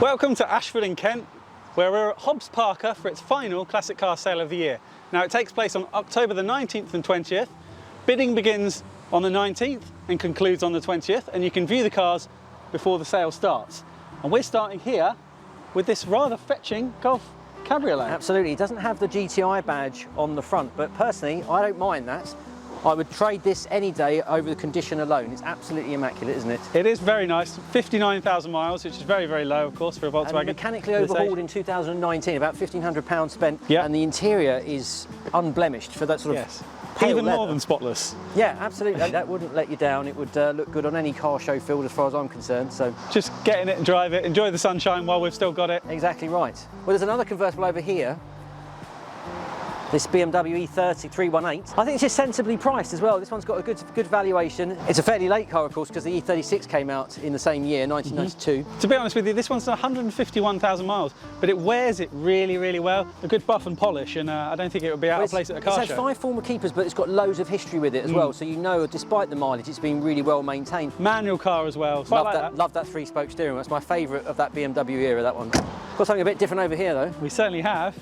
Welcome to Ashford in Kent, where we're at Hobbs Parker for its final classic car sale of the year. Now it takes place on October the 19th and 20th. Bidding begins on the 19th and concludes on the 20th, and you can view the cars before the sale starts. And we're starting here with this rather fetching Golf Cabriolet. Absolutely, it doesn't have the GTI badge on the front, but personally I don't mind that. I would trade this any day over the condition alone. It's absolutely immaculate, isn't it? It is very nice, 59,000 miles, which is very, very low, of course, for a Volkswagen. And mechanically overhauled in 2019, about £1,500 spent, yeah. And the interior is unblemished for that sort of pale even leather. More than spotless. Yeah, absolutely. That wouldn't let you down. It would look good on any car show field as far as I'm concerned. So just get in it and drive it, enjoy the sunshine while we've still got it. Exactly right. Well, there's another convertible over here. This BMW E30 318. I think it's just sensibly priced as well. This one's got a good valuation. It's a fairly late car, of course, because the E36 came out in the same year, 1992. To be honest with you, this one's 151,000 miles, but it wears it really, really well. A good buff and polish, and I don't think it would be out of place at a car show. It's had 5 former keepers, but it's got loads of history with it as well, so you know, despite the mileage, it's been really well maintained. Manual car as well. Love that 3-spoke steering wheel. That's my favourite of that BMW era, that one. Got something a bit different over here, though. We certainly have.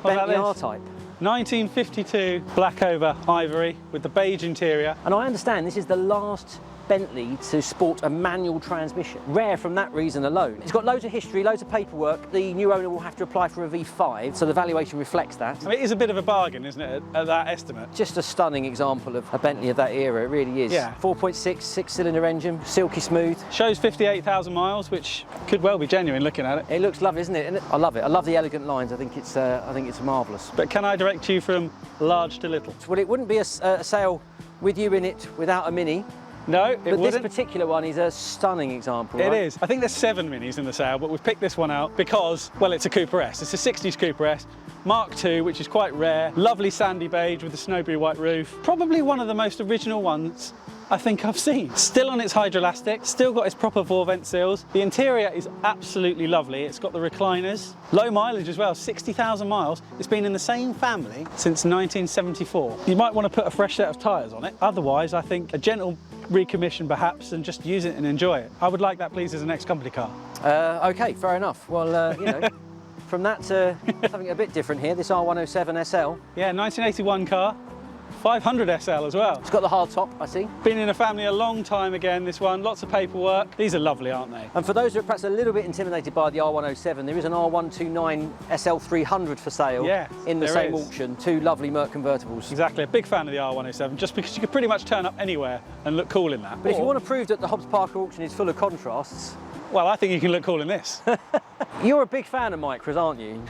Bentley R-Type. 1952 black over ivory with the beige interior. And I understand this is the last Bentley to sport a manual transmission. Rare from that reason alone. It's got loads of history, loads of paperwork. The new owner will have to apply for a V5, so the valuation reflects that. I mean, it is a bit of a bargain, isn't it, at that estimate? Just a stunning example of a Bentley of that era, it really is. Yeah. 4.6, 6-cylinder engine, silky smooth. Shows 58,000 miles, which could well be genuine looking at it. It looks lovely, isn't it? And I love it. I love the elegant lines. I think it's marvellous. But can I direct you from large to little? Well, it wouldn't be a sale with you in it without a Mini. No, it wouldn't. But this particular one is a stunning example, right? It is. I think there's 7 Minis in the sale, but we've picked this one out because, well, it's a Cooper S. It's a 60s Cooper S, Mark II, which is quite rare. Lovely sandy beige with the snow blue white roof. Probably one of the most original ones I think I've seen. Still on its hydroelastic, still got its proper 4-vent seals. The interior is absolutely lovely. It's got the recliners. Low mileage as well, 60,000 miles. It's been in the same family since 1974. You might want to put a fresh set of tyres on it. Otherwise, I think a gentle recommission perhaps, and just use it and enjoy it. I would like that, please, as an ex-company car. Okay, fair enough. Well, you know, from that to something a bit different here, this R107 SL. Yeah, 1981 car. 500 SL as well. It's got the hard top, I see. Been in a family a long time again, this one. Lots of paperwork. These are lovely, aren't they? And for those who are perhaps a little bit intimidated by the R107, there is an R129 SL300 for sale in the same auction. 2 lovely Merc convertibles. Exactly, a big fan of the R107, just because you could pretty much turn up anywhere and look cool in that. But if you want to prove that the Hobbs Parker auction is full of contrasts, well, I think you can look cool in this. You're a big fan of micros, aren't you?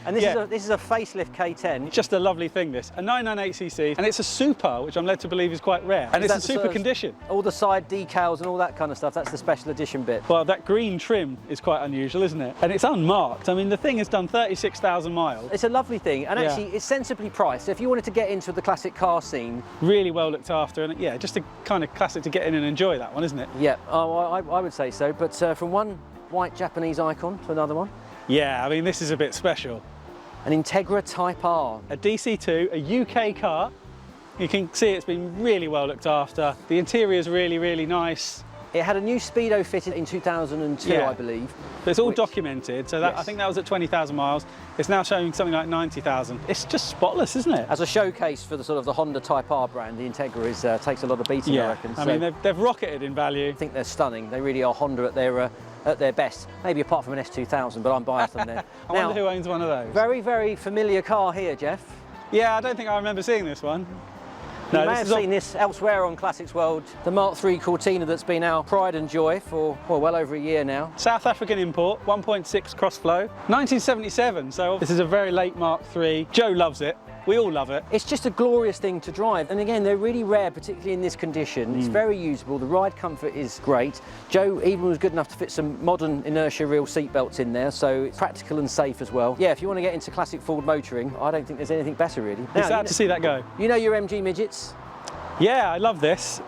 And this is a facelift K10. Just a lovely thing, this. A 998cc, and it's a super, which I'm led to believe is quite rare. And it's a super condition. All the side decals and all that kind of stuff, that's the special edition bit. Well, that green trim is quite unusual, isn't it? And it's unmarked. I mean, the thing has done 36,000 miles. It's a lovely thing, and actually it's sensibly priced. So if you wanted to get into the classic car scene. Really well looked after, and yeah, just a kind of classic to get in and enjoy that one, isn't it? Yeah, I would say so. But from one white Japanese icon to another one. Yeah, I mean, this is a bit special. An Integra Type R. A DC2, a UK car. You can see it's been really well looked after. The interior is really, really nice. It had a new speedo fitted in 2002, I believe. But it's all documented, so that, I think that was at 20,000 miles. It's now showing something like 90,000. It's just spotless, isn't it? As a showcase for the sort of the Honda Type R brand, the Integra takes a lot of beating, I reckon. I mean, they've rocketed in value. I think they're stunning. They really are Honda at their best. Maybe apart from an S2000, but I'm biased on there. I wonder who owns one of those. Very, very familiar car here, Jeff. Yeah, I don't think I remember seeing this one. You may have seen this elsewhere on Classics World, the Mark III Cortina that's been our pride and joy for well over a year now. South African import, 1.6 cross-flow, 1977, so this is a very late Mark III. Joe loves it. We all love it. It's just a glorious thing to drive, and again, they're really rare, particularly in this condition. It's very usable, the ride comfort is great. Joe even was good enough to fit some modern inertia reel seat belts in there, so it's practical and safe as well. Yeah, if you want to get into classic Ford motoring, I don't think there's anything better really. It's sad to see that go. You know your MG Midgets? Yeah, I love this.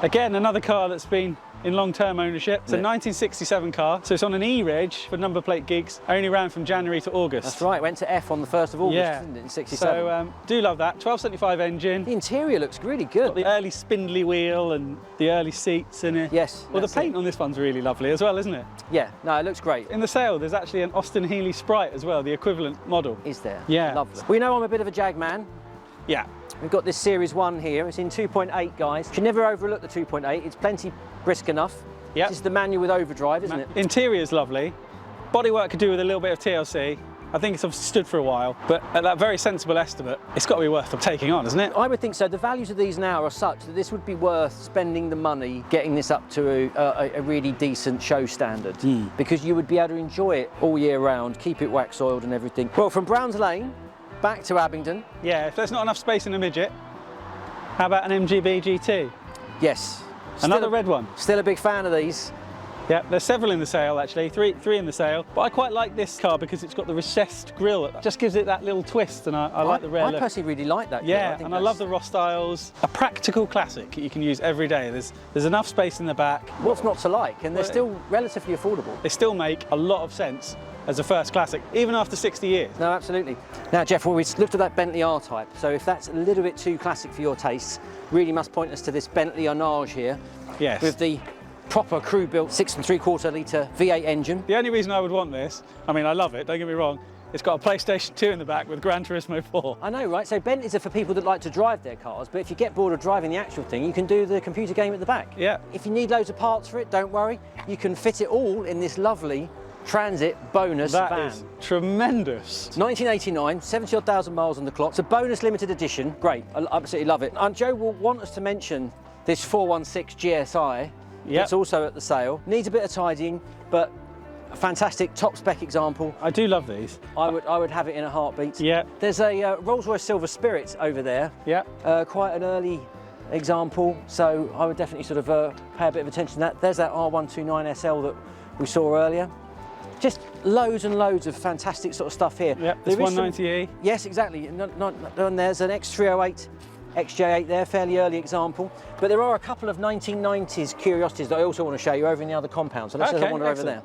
Again, another car that's been in long-term ownership. It's a 1967 car, so it's on an E-reg for number plate gigs, only ran from January to August. That's right, went to F on the 1st of August, didn't it, in 67. So do love that. 1275 engine. The interior looks really good. Got the early spindly wheel and the early seats in it. Yes. Well, the paint on this one's really lovely as well, isn't it? Yeah, no, it looks great. In the sale, there's actually an Austin-Healey Sprite as well, the equivalent model. Is there? Yeah. Lovely. We know I'm a bit of a Jag man. Yeah. We've got this Series 1 here. It's in 2.8, guys. You should never overlook the 2.8. It's plenty brisk enough. Yeah. This is the manual with overdrive, isn't it? Interior's lovely. Bodywork could do with a little bit of TLC. I think it's obviously stood for a while, but at that very sensible estimate, it's got to be worth taking on, isn't it? I would think so. The values of these now are such that this would be worth spending the money getting this up to a really decent show standard, because you would be able to enjoy it all year round, keep it wax oiled and everything. Well, from Browns Lane back to Abingdon. Yeah, if there's not enough space in a Midget, how about an MGB GT? Yes. Another red one. Still a big fan of these. Yeah, there's several in the sale actually, three in the sale. But I quite like this car because it's got the recessed grille. It just gives it that little twist, and I like the rare look. I personally really like that. Yeah, and I love the Ross styles. A practical classic you can use every day. There's enough space in the back. What's not to like? And they're still relatively affordable. They still make a lot of sense as a first classic, even after 60 years. No, absolutely. Now, Jeff, well, we looked at that Bentley R-Type, so if that's a little bit too classic for your tastes, really must point us to this Bentley Arnage here. Yes. With the proper crew-built 6.75 litre V8 engine. The only reason I would want this, I mean, I love it, don't get me wrong, it's got a PlayStation 2 in the back with Gran Turismo 4. I know, right? So Bentleys are for people that like to drive their cars, but if you get bored of driving the actual thing, you can do the computer game at the back. Yeah. If you need loads of parts for it, don't worry. You can fit it all in this lovely Transit bonus van. That is tremendous. 1989, 70-odd thousand miles on the clock. It's a bonus limited edition. Great, I absolutely love it. And Joe will want us to mention this 416 GSI. Yep. It's also at the sale. Needs a bit of tidying, but a fantastic top spec example. I do love these. I would have it in a heartbeat. Yeah. There's a Rolls-Royce Silver Spirit over there. Yeah. Quite an early example, so I would definitely sort of pay a bit of attention to that. There's that R129 SL that we saw earlier. Just loads and loads of fantastic sort of stuff here. Yep, this 190E. Yes, exactly. And there's an X308 XJ8 there, fairly early example. But there are a couple of 1990s curiosities that I also want to show you over in the other compound. So let's just wander over there.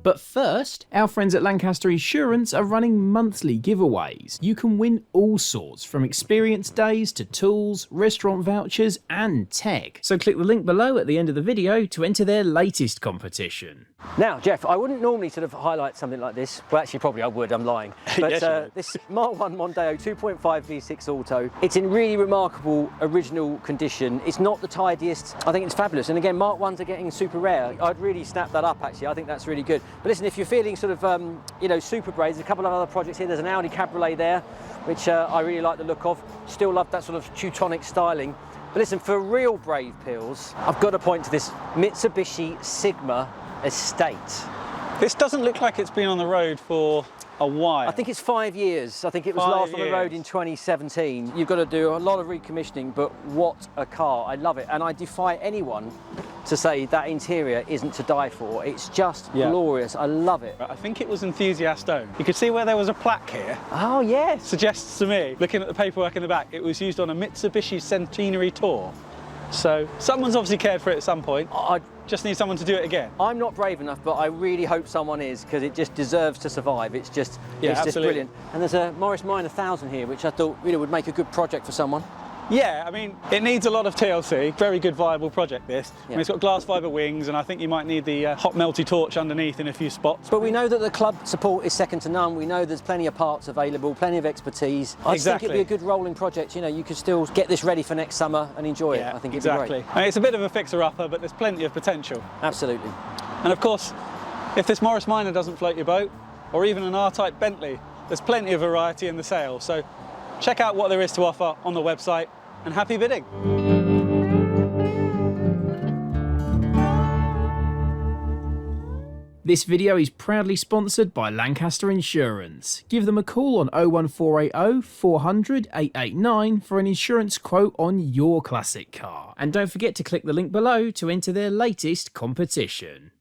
But first, our friends at Lancaster Insurance are running monthly giveaways. You can win all sorts, from experience days to tools, restaurant vouchers and tech. So click the link below at the end of the video to enter their latest competition. Now, Jeff, I wouldn't normally sort of highlight something like this. Well, actually, probably I would, I'm lying. But Yes, this Mark 1 Mondeo 2.5 V6 Auto, it's in really remarkable original condition. It's not the tidiest. I think it's fabulous. And again, Mark 1s are getting super rare. I'd really snap that up, actually. I think that's really good. But listen, if you're feeling sort of, you know, super brave, there's a couple of other projects here. There's an Audi Cabriolet there, which I really like the look of. Still love that sort of Teutonic styling. But listen, for real brave pills, I've got to point to this Mitsubishi Sigma Estate. This doesn't look like it's been on the road for a while. I think it's 5 years. I think it was last on the road in 2017. You've got to do a lot of recommissioning, but what a car. I love it. And I defy anyone to say that interior isn't to die for. It's just glorious. I love it. I think it was enthusiast owned. You could see where there was a plaque here. Oh, yes. Suggests to me, looking at the paperwork in the back, it was used on a Mitsubishi Centenary Tour. So someone's obviously cared for it at some point. I just need someone to do it again. I'm not brave enough, but I really hope someone is, because it just deserves to survive. It's just, it's just brilliant. And there's a Morris Minor 1000 here, which I thought, you know, would make a good project for someone. Yeah, I mean, it needs a lot of TLC. Very good, viable project, this. I mean, it's got glass fibre wings, and I think you might need the hot melty torch underneath in a few spots. But we know that the club support is second to none. We know there's plenty of parts available, plenty of expertise. I think it'd be a good rolling project. You know, you could still get this ready for next summer and enjoy it. I think it'd be great. I mean, it's a bit of a fixer-upper, but there's plenty of potential. Absolutely. And of course, if this Morris Minor doesn't float your boat, or even an R-Type Bentley, there's plenty of variety in the sale. So check out what there is to offer on the website, and happy bidding. This video is proudly sponsored by Lancaster Insurance. Give them a call on 01480 400 889 for an insurance quote on your classic car. And don't forget to click the link below to enter their latest competition.